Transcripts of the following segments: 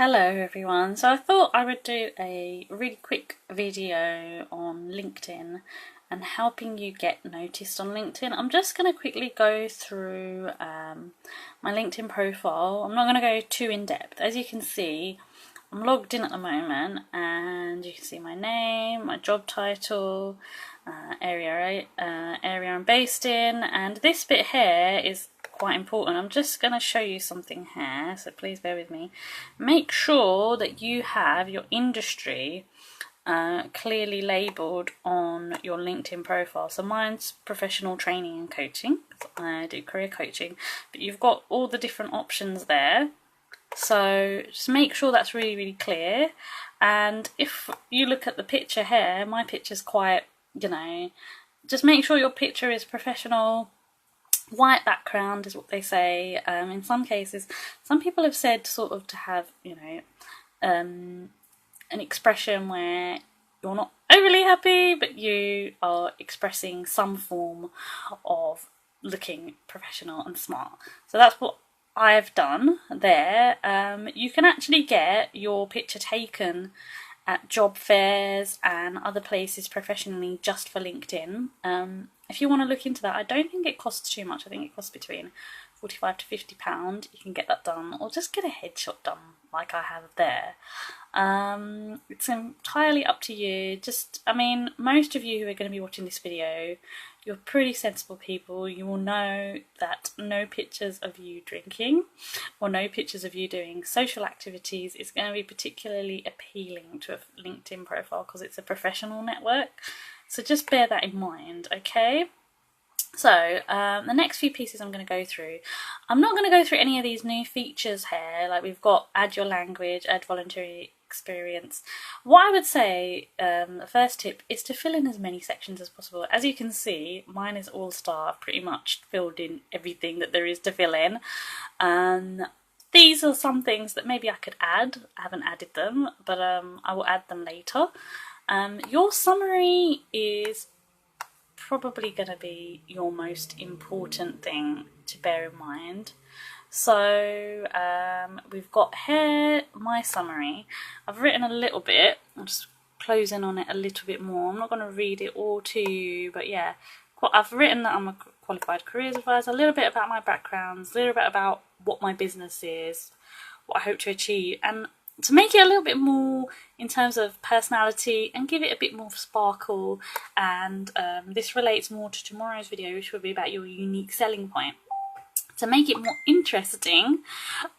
Hello everyone, so I thought I would do a really quick video on LinkedIn and helping you get noticed on LinkedIn. I'm just going to quickly go through my LinkedIn profile. I'm not going to go too in depth. As you can see, I'm logged in at the moment and you can see my name, my job title, area I'm based in, and this bit here is quite important. I'm just going to show you something here, so please bear with me. Make sure that you have your industry clearly labelled on your LinkedIn profile. So mine's professional training and coaching. I do career coaching, but you've got all the different options there. So just make sure that's really clear. And if you look at the picture here, my picture's quite, just make sure your picture is professional. White background is what they say. In some cases, some people have said sort of to have, an expression where you're not overly happy, but you are expressing some form of looking professional and smart. So that's what I've done there. You can actually get your picture taken at job fairs and other places professionally just for LinkedIn. If you want to look into that, I don't think it costs too much. I think it costs between £45 to £50. You can get that done, or just get a headshot done like I have there. It's entirely up to you. Most of you who are going to be watching this video, you're pretty sensible people. You will know that no pictures of you drinking or no pictures of you doing social activities is going to be particularly appealing to a LinkedIn profile because it's a professional network. So just bear that in mind, okay? So the next few pieces I'm going to go through, I'm not going to go through any of these new features here. Like we've got add your language, add voluntary experience. What I would say, the first tip is to fill in as many sections as possible. As you can see, mine is all star. I've pretty much filled in everything that there is to fill in. These are some things that maybe I could add. I haven't added them, but I will add them later. Your summary is probably going to be your most important thing to bear in mind. So we've got here my summary. I've written a little bit. I'll just close in on it a little bit more. I'm not going to read it all to you, but yeah, I've written that I'm a qualified careers advisor, a little bit about my backgrounds, a little bit about what my business is, what I hope to achieve, and to make it a little bit more in terms of personality and give it a bit more sparkle. And this relates more to tomorrow's video, which will be about your unique selling point. To make it more interesting,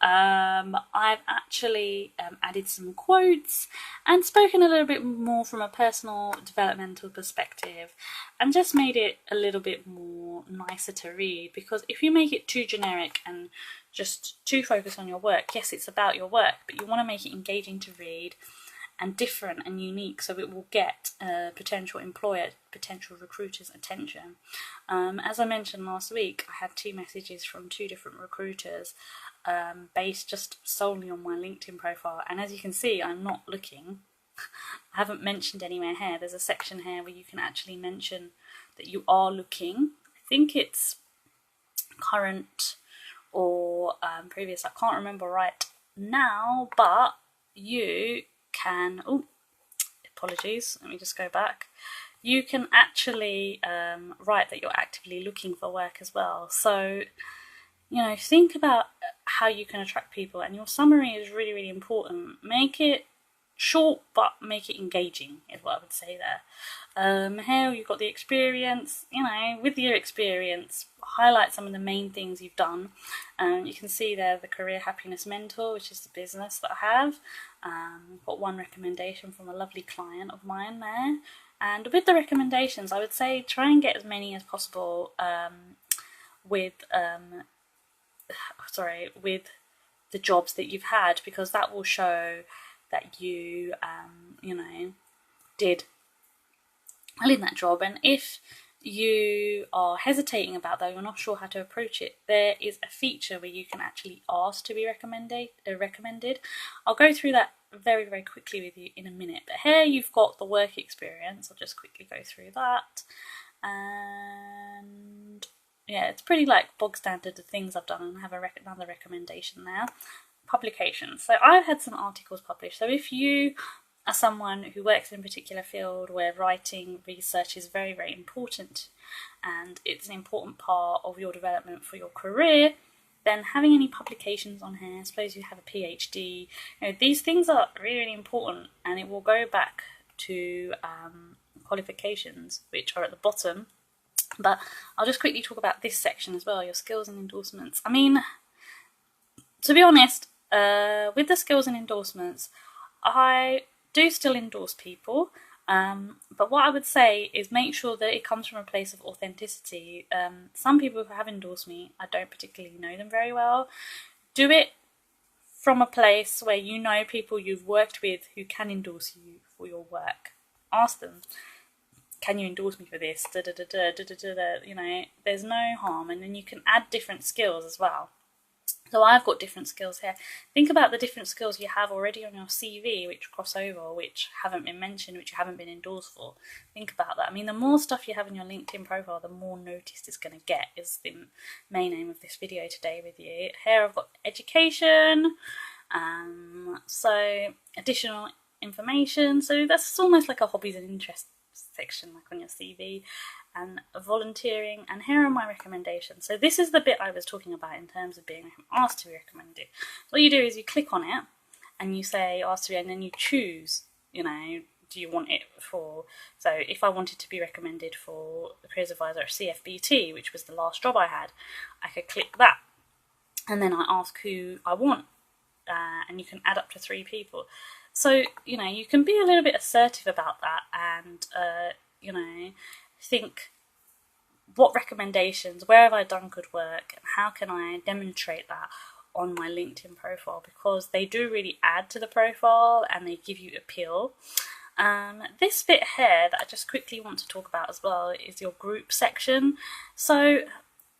I've actually added some quotes and spoken a little bit more from a personal developmental perspective and just made it a little bit more nicer to read, because if you make it too generic and just too focused on your work, yes, it's about your work, but you want to make it engaging to read and different and unique, so it will get potential employer, potential recruiters' attention. As I mentioned last week, I had 2 messages from 2 different recruiters based just solely on my LinkedIn profile, and as you can see, I'm not looking. I haven't mentioned anywhere here. There's a section here where you can actually mention that you are looking. I think it's current or previous. I can't remember right now, but you can, apologies, let me just go back. You can actually write that you're actively looking for work as well. So, think about how you can attract people, and your summary is really important. Make it short, but make it engaging is what I would say there. Here you've got the experience, with your experience, highlight some of the main things you've done. You can see there the Career Happiness Mentor, which is the business that I have. Got 1 recommendation from a lovely client of mine there. And with the recommendations, I would say try and get as many as possible with the jobs that you've had, because that will show that you, did well in that job. And if you are hesitating about that, you're not sure how to approach it, there is a feature where you can actually ask to be recommended. I'll go through that very quickly with you in a minute, but here you've got the work experience. I'll just quickly go through that, and yeah, it's pretty like bog standard, the things I've done, and I have another recommendation now. publications. So I've had some articles published. So if you are someone who works in a particular field where writing research is very, very important and it's an important part of your development for your career, then having any publications on here, suppose you have a PhD, these things are really, really important, and it will go back to qualifications, which are at the bottom. But I'll just quickly talk about this section as well, your skills and endorsements. I mean, to be honest, with the skills and endorsements, I do still endorse people, but what I would say is make sure that it comes from a place of authenticity. Some people who have endorsed me, I don't particularly know them very well. Do it from a place where you know people you've worked with who can endorse you for your work. Ask them, can you endorse me for this? There's no harm, and then you can add different skills as well. So I've got different skills here. Think about the different skills you have already on your CV, which cross over, which haven't been mentioned, which you haven't been endorsed for. Think about that. I mean, the more stuff you have in your LinkedIn profile, the more noticed it's going to get, is the main aim of this video today with you. Here I've got education, so additional information. So that's almost like a hobbies and interests section, like on your CV, and volunteering. And here are my recommendations. So this is the bit I was talking about in terms of being asked to be recommended. So what you do is you click on it and you say asked to be, and then you choose, do you want it for, so if I wanted to be recommended for the careers advisor at CFBT, which was the last job I had, I could click that, and then I ask who I want, and you can add up to 3 people. So, you can be a little bit assertive about that, and, think, what recommendations, where have I done good work, and how can I demonstrate that on my LinkedIn profile, because they do really add to the profile and they give you appeal. This bit here that I just quickly want to talk about as well is your group section. So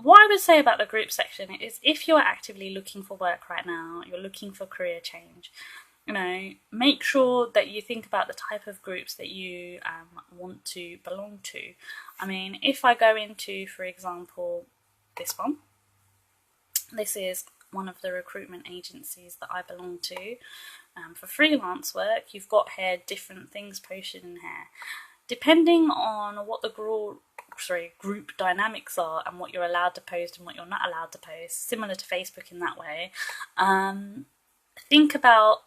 what I would say about the group section is, if you're actively looking for work right now, you're looking for career change, make sure that you think about the type of groups that you want to belong to. I mean, if I go into, for example, this one, this is one of the recruitment agencies that I belong to. For freelance work, you've got here different things posted in here. Depending on what the group dynamics are and what you're allowed to post and what you're not allowed to post, similar to Facebook in that way, think about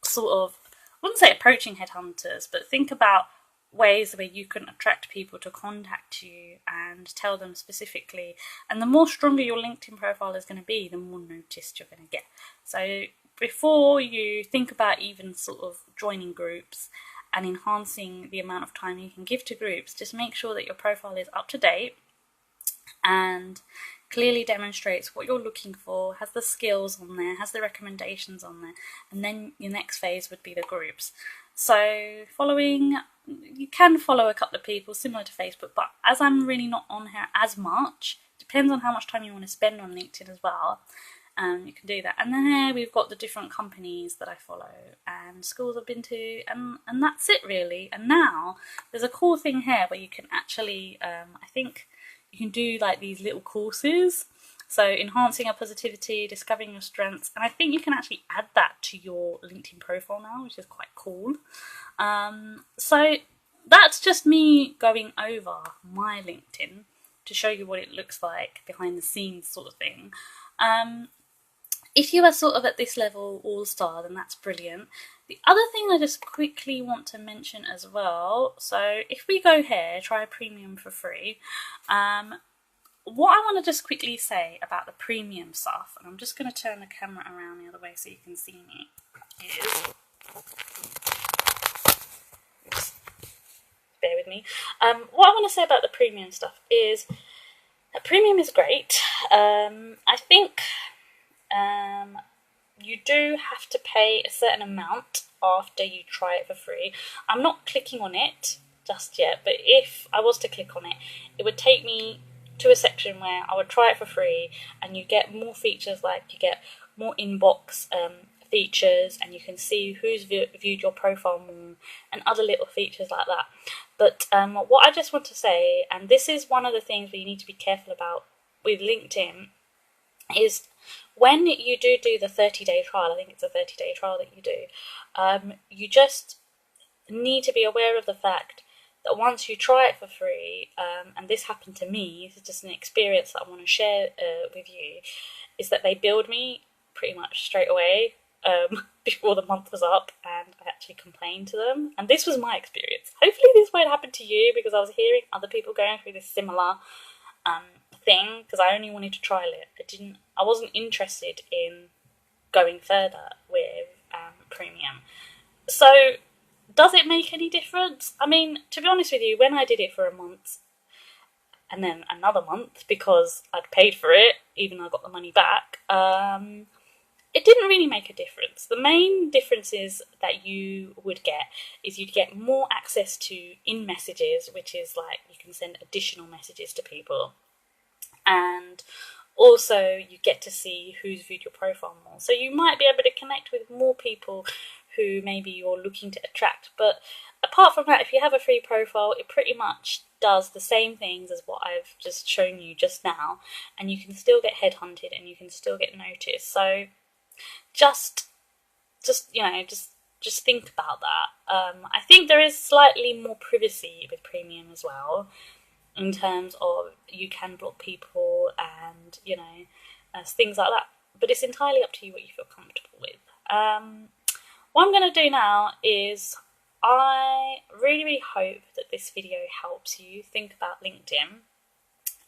sort of, I wouldn't say approaching headhunters, but think about ways where you can attract people to contact you and tell them specifically. And the more stronger your LinkedIn profile is going to be, the more noticed you're going to get. So before you think about even sort of joining groups and enhancing the amount of time you can give to groups, just make sure that your profile is up to date and clearly demonstrates what you're looking for, has the skills on there, has the recommendations on there, and then your next phase would be the groups. So you can follow a couple of people similar to Facebook, but as I'm really not on here as much, depends on how much time you want to spend on LinkedIn as well, you can do that. And then here we've got the different companies that I follow and schools I've been to, and that's it really. And now there's a cool thing here where you can actually, I think you can do like these little courses. So enhancing your positivity, discovering your strengths, and I think you can actually add that to your LinkedIn profile now, which is quite cool. So that's just me going over my LinkedIn to show you what it looks like behind the scenes sort of thing. If you are sort of at this level all-star, then that's brilliant. The other thing I just quickly want to mention as well, so if we go here, try a premium for free, what I want to just quickly say about the premium stuff, and I'm just going to turn the camera around the other way so you can see me, is, bear with me, what I want to say about the premium stuff is that premium is great. I think you do have to pay a certain amount after you try it for free. I'm not clicking on it just yet, but if I was to click on it, it would take me to a section where I would try it for free, and you get more features, like you get more inbox features, and you can see who's viewed your profile more, and other little features like that. But what I just want to say, and this is one of the things where you need to be careful about with LinkedIn, is when you do the 30-day trial, I think it's a 30-day trial that you do, you just need to be aware of the fact that once you try it for free, and this happened to me, this is just an experience that I want to share with you, is that they billed me pretty much straight away before the month was up, and I actually complained to them. And this was my experience. Hopefully this won't happen to you, because I was hearing other people going through this similar thing, because I only wanted to trial it. I wasn't interested in going further with premium. So does it make any difference? I mean, to be honest with you, when I did it for a month and then another month because I'd paid for it, even though I got the money back, it didn't really make a difference. The main differences that you would get is you'd get more access to in-messages, which is like you can send additional messages to people. And also you get to see who's viewed your profile more. So you might be able to connect with more people who maybe you're looking to attract. But apart from that, if you have a free profile, it pretty much does the same things as what I've just shown you just now, and you can still get headhunted and you can still get noticed. So just think about that. I think there is slightly more privacy with premium as well, in terms of you can block people and things like that. But it's entirely up to you what you feel comfortable with. What I'm going to do now is I really hope that this video helps you think about LinkedIn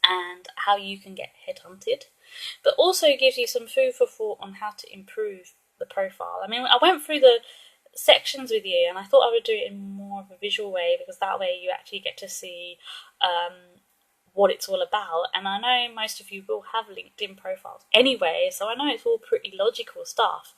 and how you can get headhunted, but also gives you some food for thought on how to improve the profile. I mean, I went through the sections with you and I thought I would do it in more of a visual way, because that way you actually get to see what it's all about. And I know most of you will have LinkedIn profiles anyway, so I know it's all pretty logical stuff.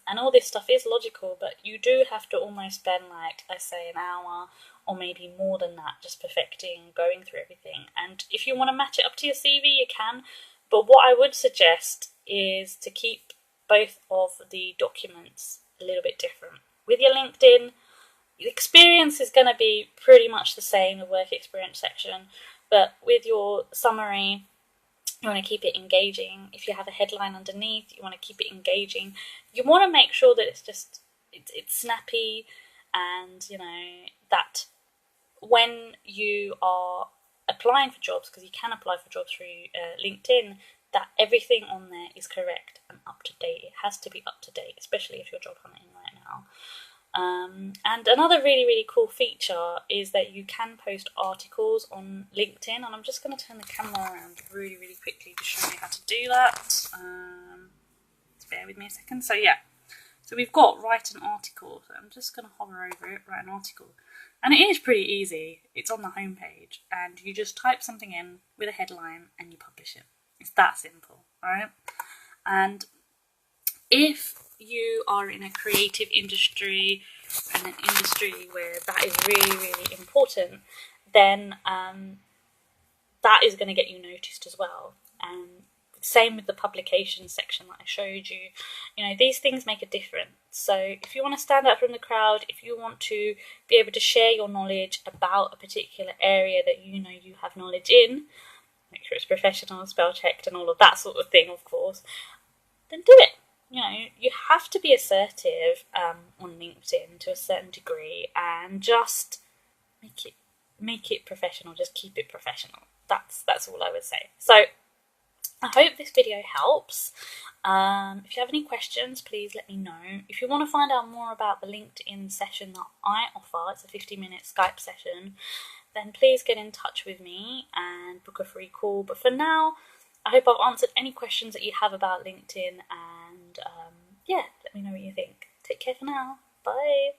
And all this stuff is logical, but you do have to almost spend, like I say, an hour or maybe more than that just perfecting, going through everything. And if you want to match it up to your CV, you can. But what I would suggest is to keep both of the documents a little bit different. With your LinkedIn, the experience is going to be pretty much the same, the work experience section, but with your summary, you want to keep it engaging. If you have a headline underneath, you want to keep it engaging. You want to make sure that it's snappy, and that when you are applying for jobs, because you can apply for jobs through LinkedIn, that everything on there is correct and up to date. It has to be up to date, especially if you're job hunting right now. And another really cool feature is that you can post articles on LinkedIn, and I'm just going to turn the camera around really quickly to show you how to do that. Bear with me a second. So we've got write an article. So I'm just going to hover over it, write an article, and it is pretty easy. It's on the homepage, and you just type something in with a headline and you publish it. It's that simple, alright? And if you are in a creative industry, and an industry where that is really important, then that is going to get you noticed as well. And same with the publication section that I showed you. These things make a difference. So if you want to stand out from the crowd, if you want to be able to share your knowledge about a particular area that you have knowledge in, make sure it's professional, spell checked and all of that sort of thing, of course, then do it. You have to be assertive on LinkedIn to a certain degree, and just make it professional. Just keep it professional. That's all I would say. So I hope this video helps. If you have any questions, please let me know. If you want to find out more about the LinkedIn session that I offer, it's a 50-minute Skype session, then please get in touch with me and book a free call. But for now, I hope I've answered any questions that you have about LinkedIn, and let me know what you think. Take care for now. Bye.